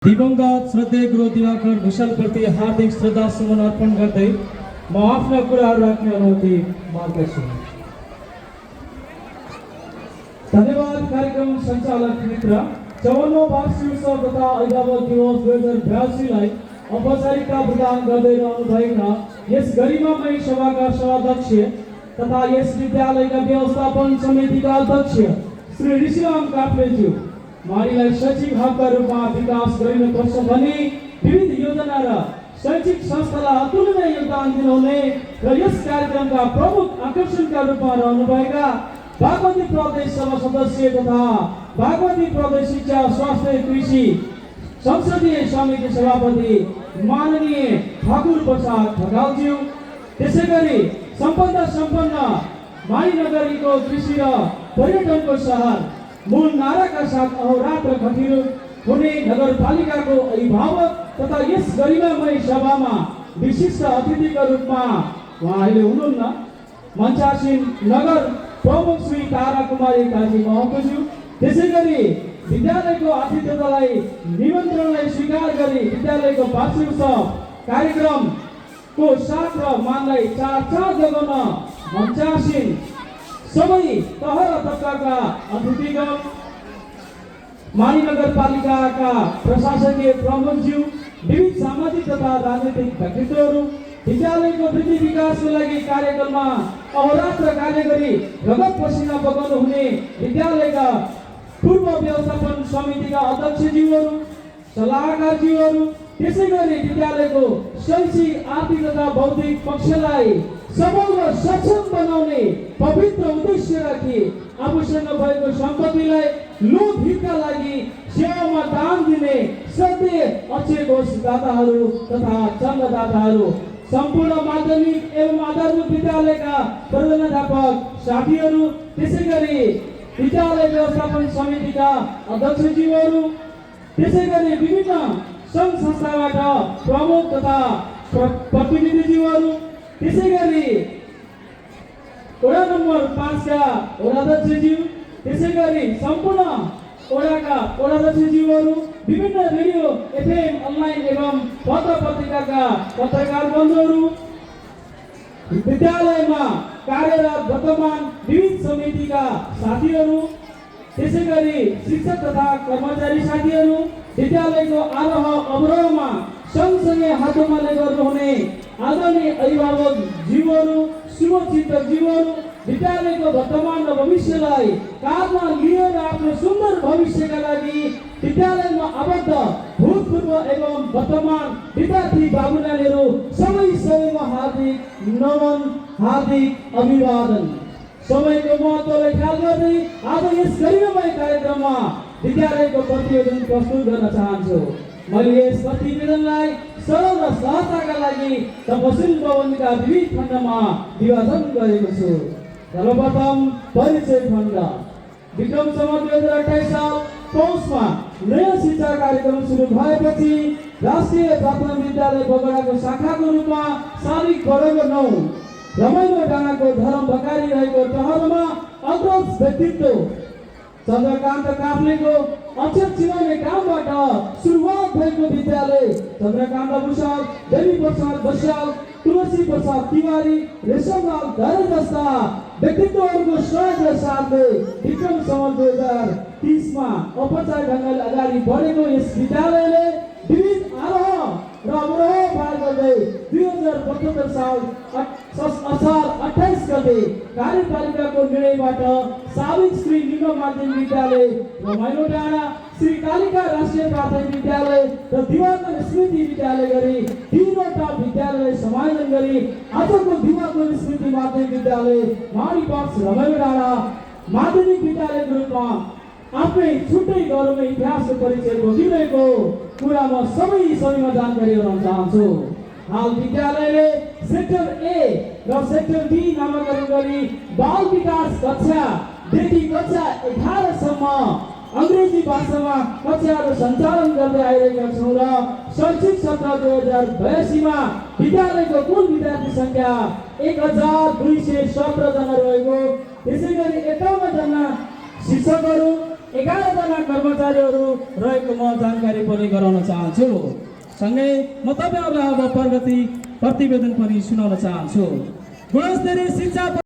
दिवंगत श्रद्धेय गुरु दिवाकर भूषणप्रति हार्दिक श्रद्धा सुमन अर्पण गर्दै म आफ्ना कुराहरू राख्ने अनुमति माग्दछु। धन्यवाद। कार्यक्रम सञ्चालक मित्र 54औं वार्षिक उत्सव तथा अभिभावक दिवस 2082 लाई औपचारिकता प्रदान गर्दै रहनुभएका यस गरिमामय सभाका सभाध्यक्ष तथा यस विद्यालयका व्यवस्थापन समितिका अध्यक्ष श्री ऋषिराम काफ्लेज्यू मारीलाई शैक्षिक हबका रूपमा विकास गरिनुपर्छ भनी विविध योजना र शैक्षिक संस्थालाई अतुलनीय योगदान दिनुहुने र यस कार्यक्रमका प्रमुख आकर्षणका रूपमा रहनुभएका बागमती प्रदेश सभा सदस्य तथा बागमती प्रदेश शिक्षा स्वास्थ्य कृषि संसदीय समिति सभापति माननीय ठाकुर प्रसाद ढकालज्यू, त्यसैगरी सम्पन्न मालीनगरीको कृषि र पर्यटनको सहर मूल नाराका साथ अहोरात्र खटिनु हुने नगरपालिकाको अभिभावक तथा यस गरिमामय सभामा विशिष्ट अतिथिका रूपमा उहाँ अहिले हुनुहुन्न मञ्चासीन नगर प्रमुख श्री तारा कुमारी काजी महतोज्यू, त्यसैगरी विद्यालयको आतिथ्यतालाई निमन्त्रणलाई स्वीकार गरी विद्यालयको वार्षिक उत्सव कार्यक्रमको साथ र मानलाई चार जगाउन मञ्चासीन सबै तह र तबकाका अतिथिगण, माली नगरपालिकाका प्रशासकीय प्रमुखज्यू, विविध सामाजिक तथा राजनीतिक व्यक्तित्वहरू, विद्यालयको वृद्धि विकासको लागि कार्यक्रममा अहोरात्र कार्य गरी रगत पसिना बगाउनु हुने विद्यालयका पूर्व व्यवस्थापन समितिका अध्यक्षज्यूहरू, सल्लाहकारज्यूहरू, त्यसैगरी विद्यालयको शैक्षिक आर्थिक तथा बौद्धिक पक्षलाई सबल र सक्षम बनाउने पवित्र उद्देश्य राखी आफूसँग भएको सम्पत्तिलाई लोक हितका लागि सेवामा दान दिने श्रद्धेय अक्षय घोष दाताहरू तथा चन्ददाताहरू, सम्पूर्ण माध्यमिक एवं आधारभूत विद्यालयका प्रधानाध्यापक साथीहरू, त्यसैगरी विद्यालय व्यवस्थापन समितिका अध्यक्षज्यूहरू, त्यसैगरी विभिन्न सङ्घ संस्थाबाट प्रमुख तथा प्रतिनिधिज्यूहरू, त्यसैगरी वडा नम्बर 5 का वडाध्यक्षज्यू, त्यसैगरी सम्पूर्ण वडाका वडाध्यक्षज्यूहरू, विभिन्न रेडियो एफएम अनलाइन एवं पत्र पत्रिकाका पत्रकार बन्धुहरू, विद्यालयमा कार्यरत वर्तमान विविध समितिका साथीहरू, त्यसैगरी शिक्षक तथा कर्मचारी साथीहरू, विद्यालयको आरोह अवरोहमा सँगसँगै हातोमाले गर्नुहुने आदरणीय अभिभावक जीवहरू, शुभचिन्तक जीवहरू, विद्यालयको वर्तमान र भविष्यलाई काँधमा लिएर आफ्नो सुन्दर भविष्यका लागि विद्यालयमा आबद्ध भूतपूर्व एवं वर्तमान विद्यार्थी बाबुनानीहरू सबैमा हार्दिक नमन, हार्दिक अभिवादन। समयको महत्त्वलाई ख्याल गर्दै आज यस गरिमामय कार्यक्रममा विद्यालयको प्रतिवेदन प्रस्तुत गर्न चाहन्छु। मैले यस प्रतिवेदनलाई सरल र सहजताका लागि तपसिल भवनका विविध खण्डमा विभाजन गरेको छु। सर्वप्रथम परिचय खण्ड। विक्रम सम्वत 2028 साल पौषमा नयाँ शिक्षा कार्यक्रम सुरु भएपछि राष्ट्रिय प्राथमिक विद्यालय बगडाको शाखाको रूपमा शारीरिक वर्ग 9 रमाइलो डाँडाको धरम भकारी रहेको टहरमा अग्रज व्यक्तित्व चन्द्रकान्त काफ्लेको अक्षर चिनाउने कामबाट सुरुवात भएको विद्यालय चन्द्रकान्त भूषण, देवी प्रसाद बस्याल, तुलसी प्रसाद तिवारी, रेशमलाल धरे जस्ता व्यक्तित्वहरूको सहयोग र साथले विक्रम सम्वत 2030 मा औपचारिक ढङ्गले अगाडि बढेको यस विद्यालयले विविध आरोह र अवरोह पार गर्दै 2072 साल असार 28 गते कार्यपालिकाको निर्णयबाट साविक श्री निगम माध्यमिक विद्यालय रमाइलो डाँडा, श्री कालिका राष्ट्रिय प्राथमिक विद्यालय र दिवाकर स्मृति विद्यालय गरी 3वटा विद्यालयलाई समायोजन गरी आजको दिवाकर स्मृति माध्यमिक विद्यालय माडीपक्ष रमाइलो डाँडा माध्यमिक विद्यालयको रूपमा आफ्नै छुट्टै गौरवमय इतिहासको परिचय बोकिरहेको कुरा म सबैमा जानकारी गराउन चाहन्छु। हाल विद्यालयले सेक्टर ए र सेक्टर बी नामाकरण गरी बाल विकास कक्षादेखि कक्षा 11 सम्म अङ्ग्रेजी भाषामा कक्षाहरू सञ्चालन गर्दै आइरहेका छौँ र शैक्षिक सत्र 2082 मा विद्यालयको कुल विद्यार्थी सङ्ख्या 1217 जना रहेको, त्यसैगरी 51 जना शिक्षकहरू 11 जना कर्मचारीहरू रहेको म जानकारी पनि गराउन चाहन्छु। सँगै म तपाईहरुलाई अब प्रगति प्रतिवेदन पनि सुनाउन चाहन्छु। गुणस्तरीय शिक्षा